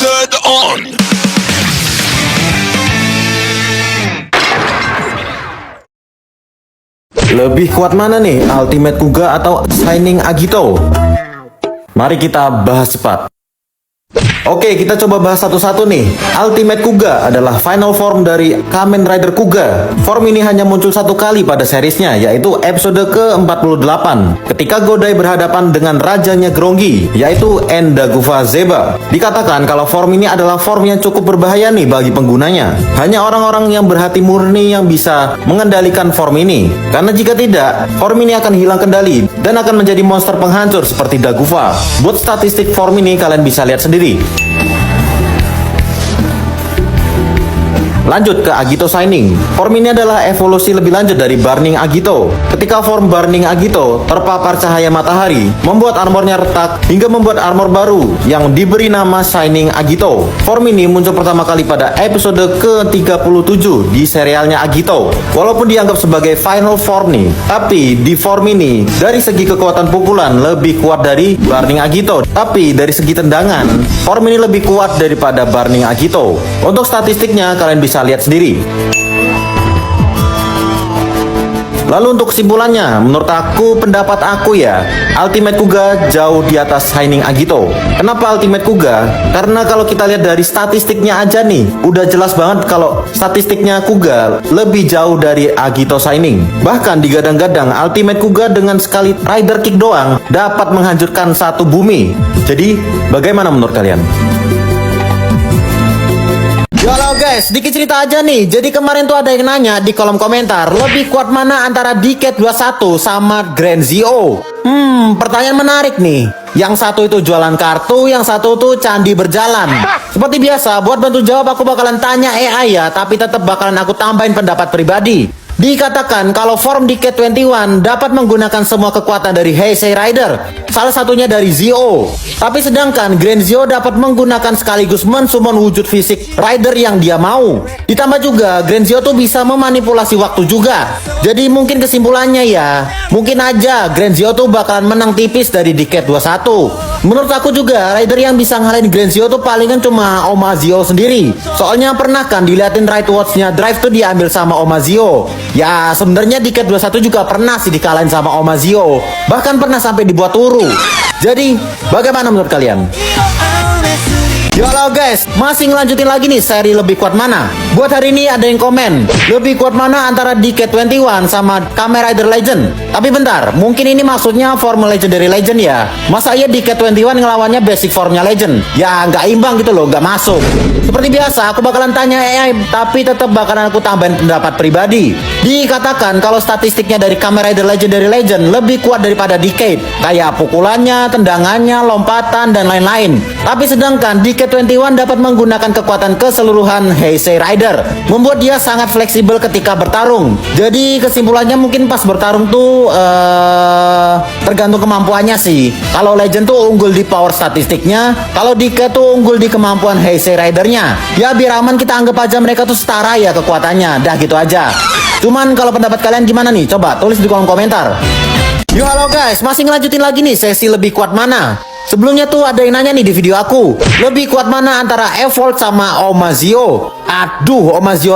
Wizard on. Lebih kuat mana nih, Ultimate Kuga atau Shining Agito? Mari kita bahas cepat. Oke, kita coba bahas satu-satu nih. Ultimate Kuga adalah final form dari Kamen Rider Kuga. Form ini hanya muncul satu kali pada seriesnya, yaitu episode ke-48. Ketika Godai berhadapan dengan rajanya Grongi, yaitu Endaguva Zeba. Dikatakan kalau form ini adalah form yang cukup berbahaya nih bagi penggunanya. Hanya orang-orang yang berhati murni yang bisa mengendalikan form ini. Karena jika tidak, form ini akan hilang kendali dan akan menjadi monster penghancur seperti Daguva. Buat statistik form ini kalian bisa lihat sendiri. Lanjut ke Agito Shining. Form ini adalah evolusi lebih lanjut dari Burning Agito. Ketika form Burning Agito terpapar cahaya matahari, membuat armornya retak hingga membuat armor baru yang diberi nama Shining Agito. Form ini muncul pertama kali pada episode ke-37 di serialnya Agito. Walaupun dianggap sebagai final form nih, tapi di form ini dari segi kekuatan pukulan lebih kuat dari Burning Agito. Tapi dari segi tendangan, form ini lebih kuat daripada Burning Agito. Untuk statistiknya kalian bisa lihat sendiri. Lalu untuk kesimpulannya, menurut aku, pendapat aku ya, Ultimate Kuga jauh di atas Shining Agito. Kenapa Ultimate Kuga? Karena kalau kita lihat dari statistiknya aja nih, udah jelas banget kalau statistiknya Kuga lebih jauh dari Agito Shining. Bahkan digadang-gadang Ultimate Kuga dengan sekali Rider Kick doang dapat menghancurkan satu bumi. Jadi, bagaimana menurut kalian? Halo guys, sedikit cerita aja nih. Jadi kemarin tuh ada yang nanya di kolom komentar, lebih kuat mana antara Decade 21 sama Grand Zio? Pertanyaan menarik nih. Yang satu itu jualan kartu, yang satu tuh candi berjalan. Seperti biasa, buat bantu jawab aku bakalan tanya AI ya, tapi tetap bakalan aku tambahin pendapat pribadi. Dikatakan kalau form Decade 21 dapat menggunakan semua kekuatan dari Heisei Rider, salah satunya dari Zio. Tapi sedangkan Grand Zio dapat menggunakan sekaligus mensummon wujud fisik Rider yang dia mau. Ditambah juga Grand Zio tuh bisa memanipulasi waktu juga. Jadi mungkin kesimpulannya ya, mungkin aja Grand Zio tuh bakalan menang tipis dari Decade 21. Menurut aku juga Rider yang bisa ngalahin Grand Zio tuh palingan cuma Oma Zio sendiri. Soalnya pernah kan diliatin Right Watch-nya Drive tuh diambil sama Oma Zio. Ya sebenarnya Decade 21 juga pernah sih dikalahin sama Oma Zio. Bahkan pernah sampai dibuat turu. Jadi bagaimana menurut kalian? Yo halo guys, masih ngelanjutin lagi nih seri lebih kuat mana. Buat hari ini ada yang komen, lebih kuat mana antara Decade 21 sama Kamen Rider Legend. Tapi bentar, mungkin ini maksudnya form Legendary Legend ya. Masa iya Decade 21 ngelawannya basic formnya Legend? Ya nggak imbang gitu loh, nggak masuk. Seperti biasa, aku bakalan tanya AI, tapi tetap bakalan aku tambahin pendapat pribadi. Dikatakan kalau statistiknya dari Kamen Rider Legendary Legend lebih kuat daripada Decade, kayak pukulannya, tendangannya, lompatan, dan lain-lain. Tapi sedangkan Decade 21 dapat menggunakan kekuatan keseluruhan Heisei Rider, membuat dia sangat fleksibel ketika bertarung. Jadi kesimpulannya mungkin pas bertarung tuh tergantung kemampuannya sih. Kalau Legend tuh unggul di power statistiknya, kalau Decade tuh unggul di kemampuan Heisei Ridernya. Ya biar aman kita anggap aja mereka tuh setara ya kekuatannya. Dah gitu aja. Cuman kalau pendapat kalian gimana nih? Coba tulis di kolom komentar. Yo halo guys, masih ngelanjutin lagi nih sesi lebih kuat mana. Sebelumnya tuh ada yang nanya nih di video aku, lebih kuat mana antara Evolve sama Oma Zio? Aduh, Oma Zio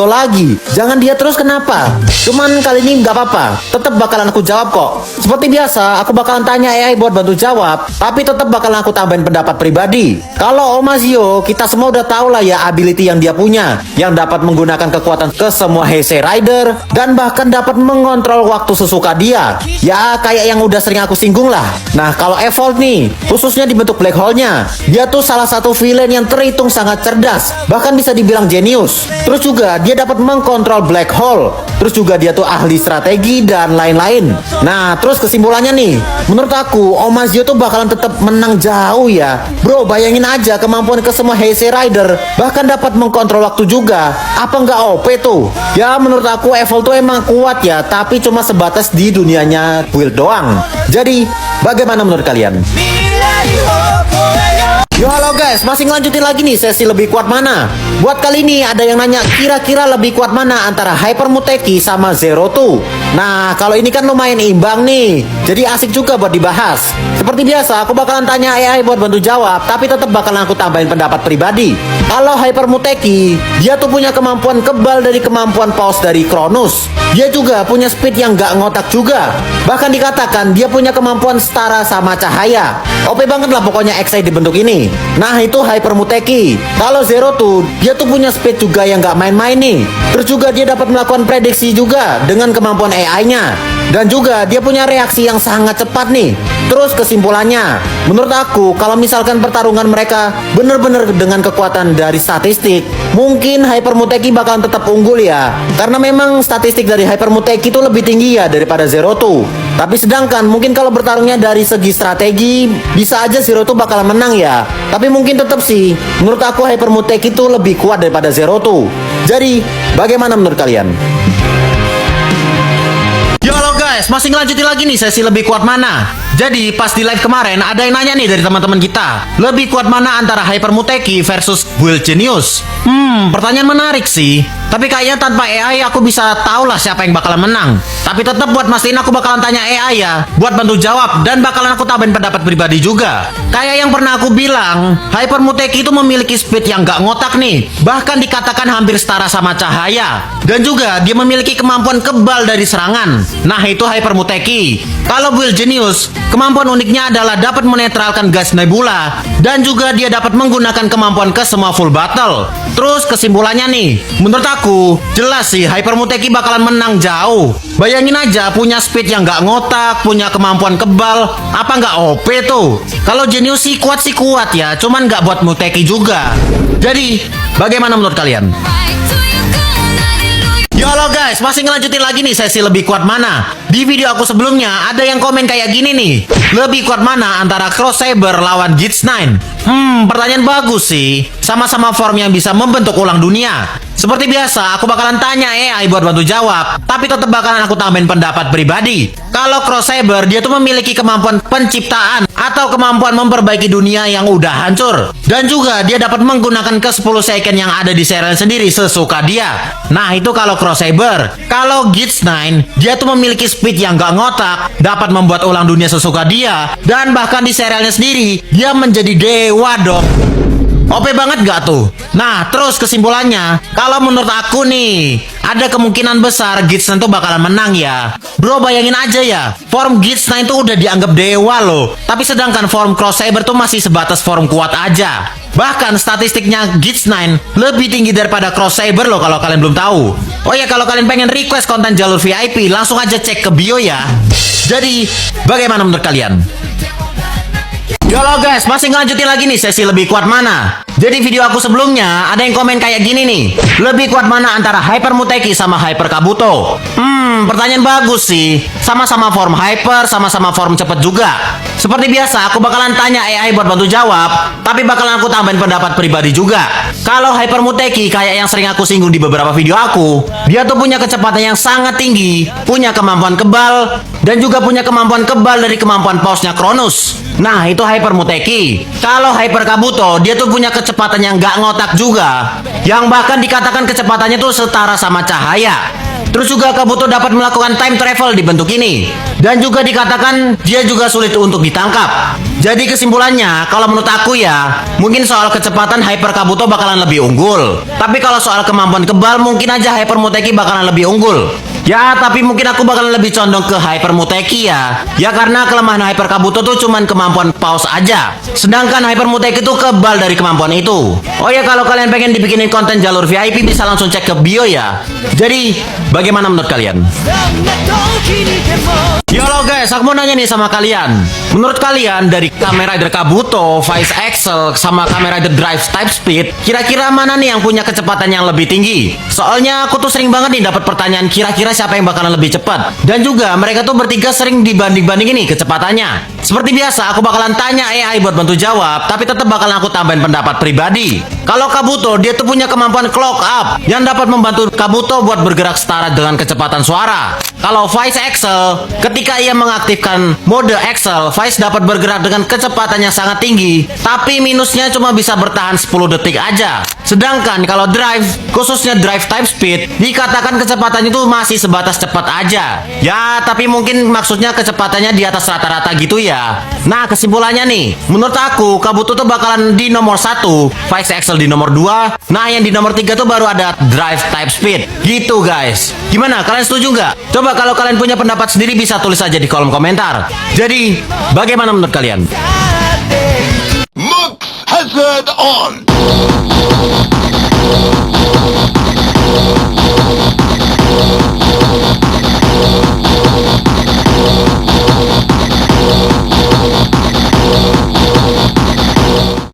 lagi. Jangan dia terus kenapa? Cuman kali ini nggak apa-apa, tetap bakalan aku jawab kok. Seperti biasa, aku bakalan tanya AI buat bantu jawab, tapi tetap bakalan aku tambahin pendapat pribadi. Kalau Oma Zio, kita semua udah tahu lah ya ability yang dia punya, yang dapat menggunakan kekuatan ke semua Heisei Rider, dan bahkan dapat mengontrol waktu sesuka dia. Ya kayak yang udah sering aku singgung lah. Nah kalau Evolve nih, khususnya di bentuk black hole-nya, dia tuh salah satu villain yang terhitung sangat cerdas, bahkan bisa dibilang jenius. Terus juga dia dapat mengkontrol black hole. Terus juga dia tuh ahli strategi dan lain-lain. Nah terus kesimpulannya nih, menurut aku Oma Zio tuh bakalan tetap menang jauh ya. Bro bayangin aja kemampuan ke semua Heisei Rider, bahkan dapat mengkontrol waktu juga. Apa nggak OP tuh? Ya menurut aku Evolve tuh emang kuat ya, tapi cuma sebatas di dunianya build doang. Jadi bagaimana menurut kalian? Yo halo Halo guys, masih ngelanjutin lagi nih sesi lebih kuat mana. Buat kali ini ada yang nanya kira-kira lebih kuat mana antara Hyper Muteki sama Zero Two. Nah, kalau ini kan lumayan imbang nih, jadi asik juga buat dibahas. Seperti biasa, aku bakalan tanya AI buat bantu jawab, tapi tetap bakalan aku tambahin pendapat pribadi. Kalau Hyper Muteki, dia tuh punya kemampuan kebal dari kemampuan pause dari Cronus. Dia juga punya speed yang gak ngotak juga. Bahkan dikatakan dia punya kemampuan setara sama cahaya. OP banget lah pokoknya XI dibentuk ini. Nah, itu Hyper Muteki. Kalau Zero Two, dia tuh punya speed juga yang gak main-main nih. Terus juga dia dapat melakukan prediksi juga dengan kemampuan AI-nya. Dan juga dia punya reaksi yang sangat cepat nih. Terus kesimpulannya, menurut aku kalau misalkan pertarungan mereka bener-bener dengan kekuatan dari statistik, mungkin Hyper Muteki bakalan tetap unggul ya. Karena memang statistik dari Hyper Muteki itu lebih tinggi ya daripada Zero Two. Tapi sedangkan mungkin kalau bertarungnya dari segi strategi, bisa aja Zero Two bakalan menang ya. Tapi mungkin tetap sih, menurut aku Hyper Muteki itu lebih kuat daripada Zero Two. Jadi, bagaimana menurut kalian? Yo halo guys, masih ngelanjutin lagi nih sesi lebih kuat mana. Jadi pas di live kemarin ada yang nanya nih dari teman-teman kita, lebih kuat mana antara Hyper Muteki versus Build Genius? Pertanyaan menarik sih. Tapi kayaknya tanpa AI aku bisa tahu lah siapa yang bakalan menang. Tapi tetap buat mastiin aku bakalan tanya AI ya, buat bantu jawab dan bakalan aku tambahin pendapat pribadi juga. Kayak yang pernah aku bilang, Hyper Muteki itu memiliki speed yang gak ngotak nih. Bahkan dikatakan hampir setara sama cahaya. Dan juga dia memiliki kemampuan kebal dari serangan. Nah, itu Hyper Muteki. Kalau Build Genius, kemampuan uniknya adalah dapat menetralkan gas nebula dan juga dia dapat menggunakan kemampuan ke semua full battle. Terus kesimpulannya nih, menurut aku jelas sih Hyper Muteki bakalan menang jauh. Bayangin aja punya speed yang gak ngotak, punya kemampuan kebal, apa nggak OP tuh? Kalau Genius sih kuat ya, cuman nggak buat Muteki juga. Jadi bagaimana menurut kalian? Yo halo guys, masih ngelanjutin lagi nih sesi lebih kuat mana. Di video aku sebelumnya ada yang komen kayak gini nih, lebih kuat mana antara Cross Saber lawan Gits9? Pertanyaan bagus sih. Sama-sama form yang bisa membentuk ulang dunia. Seperti biasa, aku bakalan tanya AI buat bantu jawab, tapi tetap bakalan aku tambahin pendapat pribadi. Kalau Cross Saber, dia tuh memiliki kemampuan penciptaan atau kemampuan memperbaiki dunia yang udah hancur. Dan juga dia dapat menggunakan ke 10 second yang ada di serial sendiri sesuka dia. Nah, itu kalau Cross Saber. Kalau Gits9, dia tuh memiliki speed yang gak ngotak, dapat membuat ulang dunia sesuka dia, dan bahkan di serialnya sendiri, dia menjadi dewa dong. OP banget gak tuh? Nah, terus kesimpulannya, kalau menurut aku nih, ada kemungkinan besar Gits9 tuh bakalan menang ya. Bro, bayangin aja ya, form Gits9 tuh udah dianggap dewa loh. Tapi sedangkan form Cross Saber tuh masih sebatas form kuat aja. Bahkan statistiknya Gits9 lebih tinggi daripada Cross Saber loh kalau kalian belum tahu. Oh ya, kalau kalian pengen request konten jalur VIP, langsung aja cek ke bio ya. Jadi, bagaimana menurut kalian? Yo halo guys, masih ngelanjutin lagi nih sesi lebih kuat mana. Jadi video aku sebelumnya ada yang komen kayak gini nih, lebih kuat mana antara Hyper Muteki sama Hyper Kabuto? Pertanyaan bagus sih. Sama-sama form hyper, sama-sama form cepet juga. Seperti biasa, aku bakalan tanya AI buat bantu jawab, tapi bakalan aku tambahin pendapat pribadi juga. Kalau Hyper Muteki kayak yang sering aku singgung di beberapa video aku, dia tuh punya kecepatan yang sangat tinggi, punya kemampuan kebal, dan juga punya kemampuan kebal dari kemampuan pause-nya Cronus. Nah, itu Hyper Muteki. Kalau Hyper Kabuto, dia tuh punya kecepatan yang gak ngotak juga, yang bahkan dikatakan kecepatannya tuh setara sama cahaya. Terus juga Kabuto dapat melakukan time travel di bentuk ini. Dan juga dikatakan dia juga sulit untuk ditangkap. Jadi kesimpulannya, kalau menurut aku ya, mungkin soal kecepatan Hyper Kabuto bakalan lebih unggul. Tapi kalau soal kemampuan kebal, mungkin aja Hyper Muteki bakalan lebih unggul. Ya, tapi mungkin aku bakalan lebih condong ke Hyper Muteki ya. Ya karena kelemahan Hyper Kabuto tuh cuman kemampuan pause aja. Sedangkan Hyper Muteki tuh kebal dari kemampuan itu. Oh ya, kalau kalian pengen dibikinin konten jalur VIP bisa langsung cek ke bio ya. Jadi, bagaimana menurut kalian? Yo halo guys, aku mau nanya nih sama kalian. Menurut kalian dari Kamen Rider Kabuto, Vice Excel, sama Kamen Rider Drive Type Speed, kira-kira mana nih yang punya kecepatan yang lebih tinggi? Soalnya aku tuh sering banget nih dapat pertanyaan kira-kira siapa yang bakalan lebih cepat. Dan juga mereka tuh bertiga sering dibanding-bandingin nih kecepatannya. Seperti biasa, aku bakalan tanya AI buat bantu jawab, tapi tetap bakalan aku tambahin pendapat pribadi. Kalau Kabuto, dia tuh punya kemampuan clock up yang dapat membantu Kabuto buat bergerak setara dengan kecepatan suara. Kalau Vice Excel, ketika ia mengaktifkan mode Excel, Vice dapat bergerak dengan kecepatan yang sangat tinggi, tapi minusnya cuma bisa bertahan 10 detik aja. Sedangkan kalau Drive, khususnya Drive Type Speed, dikatakan kecepatannya itu masih sebatas cepat aja. Ya, tapi mungkin maksudnya kecepatannya di atas rata-rata gitu ya. Nah, kesimpulannya nih, menurut aku Kabuto tuh bakalan di nomor 1, Vice Excel di nomor 2. Nah, yang di nomor 3 tuh baru ada Drive Type Speed. Gitu guys. Gimana? Kalian setuju nggak? Coba kalau kalian punya pendapat sendiri bisa tulis aja di kolom komentar. Jadi, bagaimana menurut kalian? Mux Hazard on!